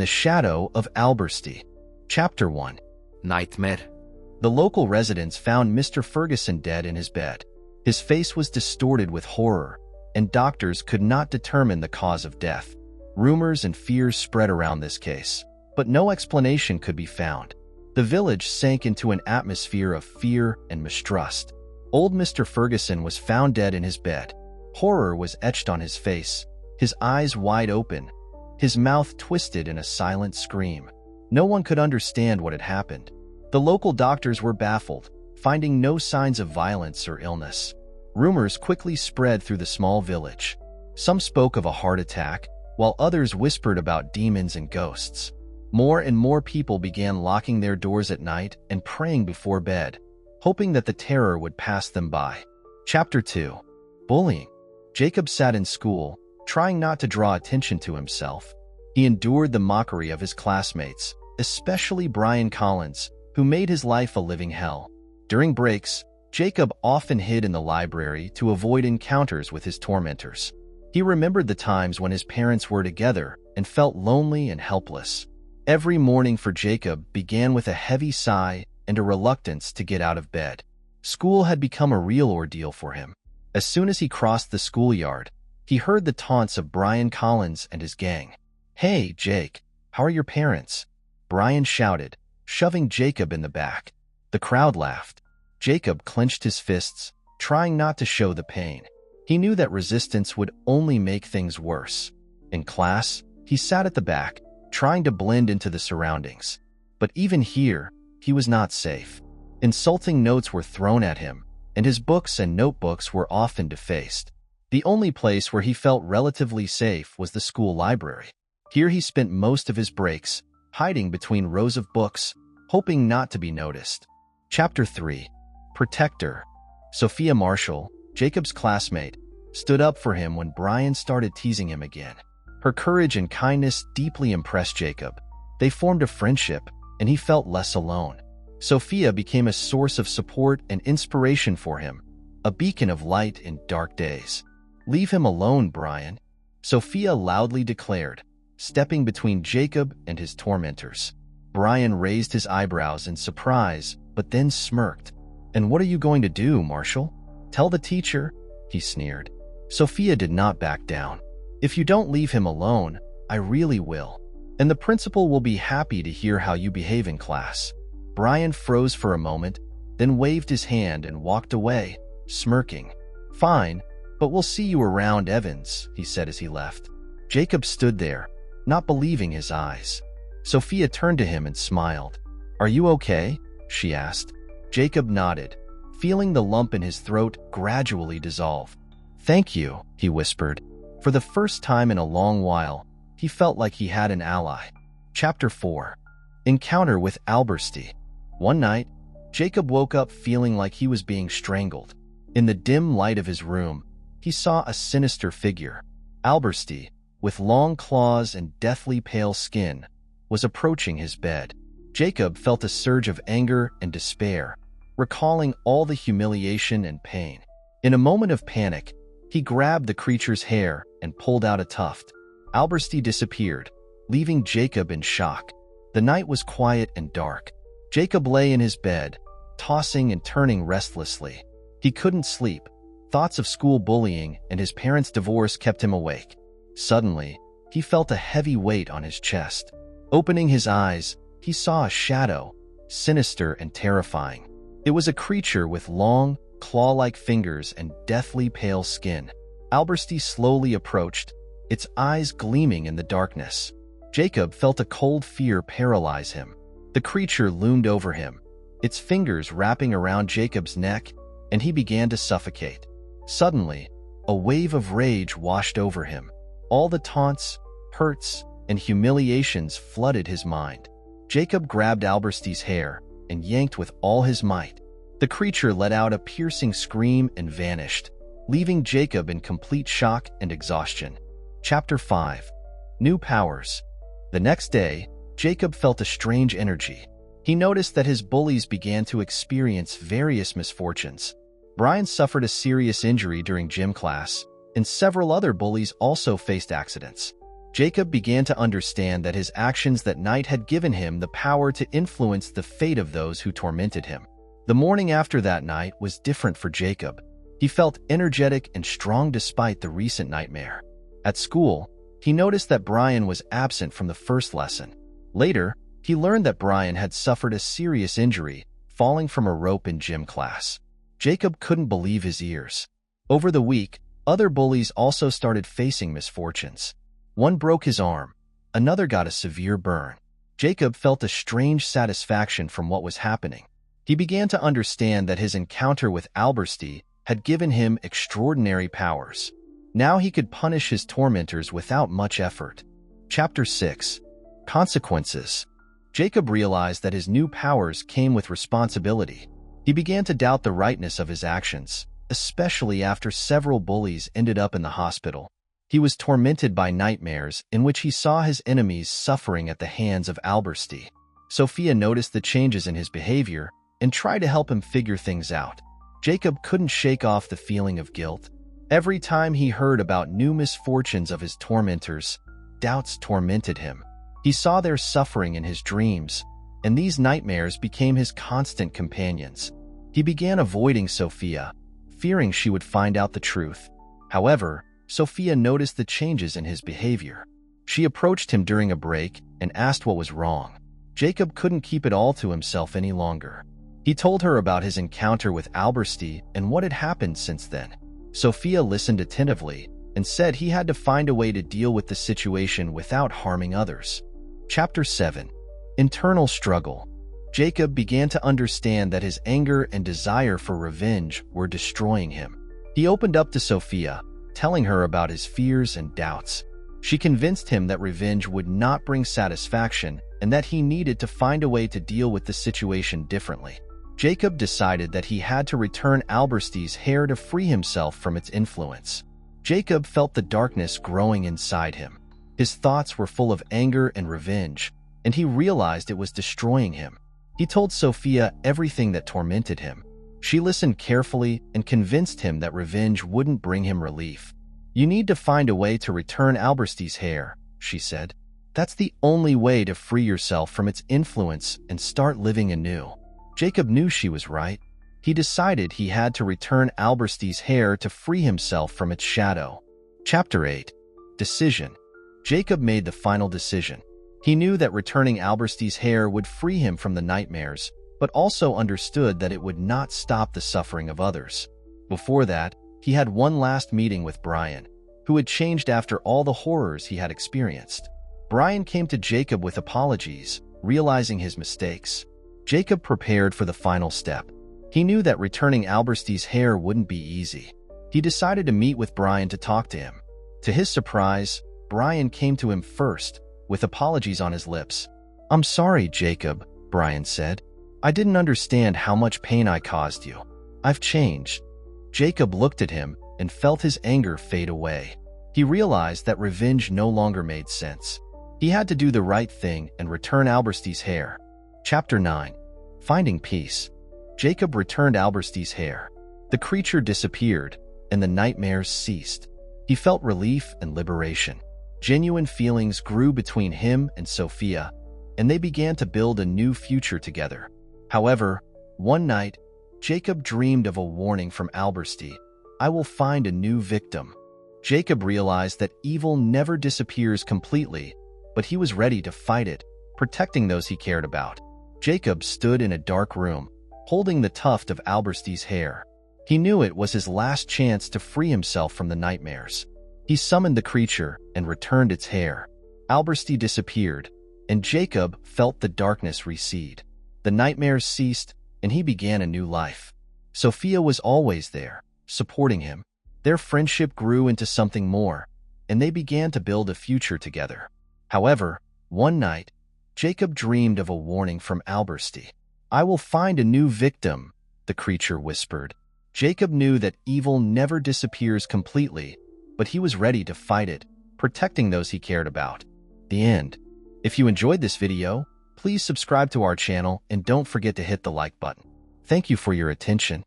the Shadow of Albarsty. Chapter 1. Nightmare. The local residents found Mr. Ferguson dead in his bed. His face was distorted with horror, and doctors could not determine the cause of death. Rumors and fears spread around this case, but no explanation could be found. The village sank into an atmosphere of fear and mistrust. Old Mr. Ferguson was found dead in his bed. Horror was etched on his face, his eyes wide open, his mouth twisted in a silent scream. No one could understand what had happened. The local doctors were baffled, finding no signs of violence or illness. Rumors quickly spread through the small village. Some spoke of a heart attack, while others whispered about demons and ghosts. More and more people began locking their doors at night and praying before bed, hoping that the terror would pass them by. Chapter 2. Bullying. Jacob sat in school, trying not to draw attention to himself. He endured the mockery of his classmates, especially Brian Collins, who made his life a living hell. During breaks, Jacob often hid in the library to avoid encounters with his tormentors. He remembered the times when his parents were together and felt lonely and helpless. Every morning for Jacob began with a heavy sigh and a reluctance to get out of bed. School had become a real ordeal for him. As soon as he crossed the schoolyard, he heard the taunts of Brian Collins and his gang. "Hey, Jake, how are your parents?" Brian shouted, shoving Jacob in the back. The crowd laughed. Jacob clenched his fists, trying not to show the pain. He knew that resistance would only make things worse. In class, he sat at the back, trying to blend into the surroundings. But even here, he was not safe. Insulting notes were thrown at him, and his books and notebooks were often defaced. The only place where he felt relatively safe was the school library. Here he spent most of his breaks, hiding between rows of books, hoping not to be noticed. Chapter 3. Protector. Sophia Marshall, Jacob's classmate, stood up for him when Brian started teasing him again. Her courage and kindness deeply impressed Jacob. They formed a friendship, and he felt less alone. Sophia became a source of support and inspiration for him, a beacon of light in dark days. "Leave him alone, Brian," Sophia loudly declared, stepping between Jacob and his tormentors. Brian raised his eyebrows in surprise, but then smirked. "And what are you going to do, Marshall? Tell the teacher?" he sneered. Sophia did not back down. "If you don't leave him alone, I really will. And the principal will be happy to hear how you behave in class." Brian froze for a moment, then waved his hand and walked away, smirking. "Fine, but we'll see you around, Evans," he said as he left. Jacob stood there, not believing his eyes. Sophia turned to him and smiled. "Are you okay?" she asked. Jacob nodded, feeling the lump in his throat gradually dissolve. "Thank you," he whispered. For the first time in a long while, he felt like he had an ally. Chapter 4. Encounter with Albarsty. One night, Jacob woke up feeling like he was being strangled. In the dim light of his room, he saw a sinister figure. Albarsty, with long claws and deathly pale skin, was approaching his bed. Jacob felt a surge of anger and despair, recalling all the humiliation and pain. In a moment of panic, he grabbed the creature's hair and pulled out a tuft. Albarsty disappeared, leaving Jacob in shock. The night was quiet and dark. Jacob lay in his bed, tossing and turning restlessly. He couldn't sleep. Thoughts of school bullying and his parents' divorce kept him awake. Suddenly, he felt a heavy weight on his chest. Opening his eyes, he saw a shadow, sinister and terrifying. It was a creature with long, claw-like fingers and deathly pale skin. Albarsty slowly approached, its eyes gleaming in the darkness. Jacob felt a cold fear paralyze him. The creature loomed over him, its fingers wrapping around Jacob's neck, and he began to suffocate. Suddenly, a wave of rage washed over him. All the taunts, hurts, and humiliations flooded his mind. Jacob grabbed Albarsty's hair and yanked with all his might. The creature let out a piercing scream and vanished, leaving Jacob in complete shock and exhaustion. Chapter 5. New Powers. The next day, Jacob felt a strange energy. He noticed that his bullies began to experience various misfortunes. Brian suffered a serious injury during gym class, and several other bullies also faced accidents. Jacob began to understand that his actions that night had given him the power to influence the fate of those who tormented him. The morning after that night was different for Jacob. He felt energetic and strong despite the recent nightmare. At school, he noticed that Brian was absent from the first lesson. Later, he learned that Brian had suffered a serious injury, falling from a rope in gym class. Jacob couldn't believe his ears. Over the week, other bullies also started facing misfortunes. One broke his arm. Another got a severe burn. Jacob felt a strange satisfaction from what was happening. He began to understand that his encounter with Albarsty had given him extraordinary powers. Now he could punish his tormentors without much effort. Chapter 6. Consequences. Jacob realized that his new powers came with responsibility. He began to doubt the rightness of his actions, especially after several bullies ended up in the hospital. He was tormented by nightmares in which he saw his enemies suffering at the hands of Albarsty. Sophia noticed the changes in his behavior and tried to help him figure things out. Jacob couldn't shake off the feeling of guilt. Every time he heard about new misfortunes of his tormentors, doubts tormented him. He saw their suffering in his dreams, and these nightmares became his constant companions. He began avoiding Sophia, fearing she would find out the truth. However, Sophia noticed the changes in his behavior. She approached him during a break and asked what was wrong. Jacob couldn't keep it all to himself any longer. He told her about his encounter with Albarsty and what had happened since then. Sophia listened attentively and said he had to find a way to deal with the situation without harming others. Chapter 7. Internal struggle. Jacob began to understand that his anger and desire for revenge were destroying him. He opened up to Sophia, telling her about his fears and doubts. She convinced him that revenge would not bring satisfaction and that he needed to find a way to deal with the situation differently. Jacob decided that he had to return Albarsty's hair to free himself from its influence. Jacob felt the darkness growing inside him. His thoughts were full of anger and revenge, and he realized it was destroying him. He told Sophia everything that tormented him. She listened carefully and convinced him that revenge wouldn't bring him relief. "You need to find a way to return Albarsty's hair," she said. "That's the only way to free yourself from its influence and start living anew." Jacob knew she was right. He decided he had to return Albarsty's hair to free himself from its shadow. Chapter 8. Decision. Jacob made the final decision. He knew that returning Albarsty's hair would free him from the nightmares, but also understood that it would not stop the suffering of others. Before that, he had one last meeting with Brian, who had changed after all the horrors he had experienced. Brian came to Jacob with apologies, realizing his mistakes. Jacob prepared for the final step. He knew that returning Albarsty's hair wouldn't be easy. He decided to meet with Brian to talk to him. To his surprise, Brian came to him first, with apologies on his lips. "I'm sorry, Jacob," Brian said. "I didn't understand how much pain I caused you. I've changed." Jacob looked at him and felt his anger fade away. He realized that revenge no longer made sense. He had to do the right thing and return Albarsty's hair. Chapter 9. Finding peace. Jacob returned Albarsty's hair. The creature disappeared, and the nightmares ceased. He felt relief and liberation. Genuine feelings grew between him and Sophia, and they began to build a new future together. However, one night, Jacob dreamed of a warning from Albarsty. "I will find a new victim." Jacob realized that evil never disappears completely, but he was ready to fight it, protecting those he cared about. Jacob stood in a dark room, holding the tuft of Albarsty's hair. He knew it was his last chance to free himself from the nightmares. He summoned the creature and returned its hair. Albarsty disappeared, and Jacob felt the darkness recede. The nightmares ceased, and he began a new life. Sophia was always there, supporting him. Their friendship grew into something more, and they began to build a future together. However, one night, Jacob dreamed of a warning from Albarsty. "I will find a new victim," the creature whispered. Jacob knew that evil never disappears completely, but he was ready to fight it, protecting those he cared about. The end. If you enjoyed this video, please subscribe to our channel and don't forget to hit the like button. Thank you for your attention.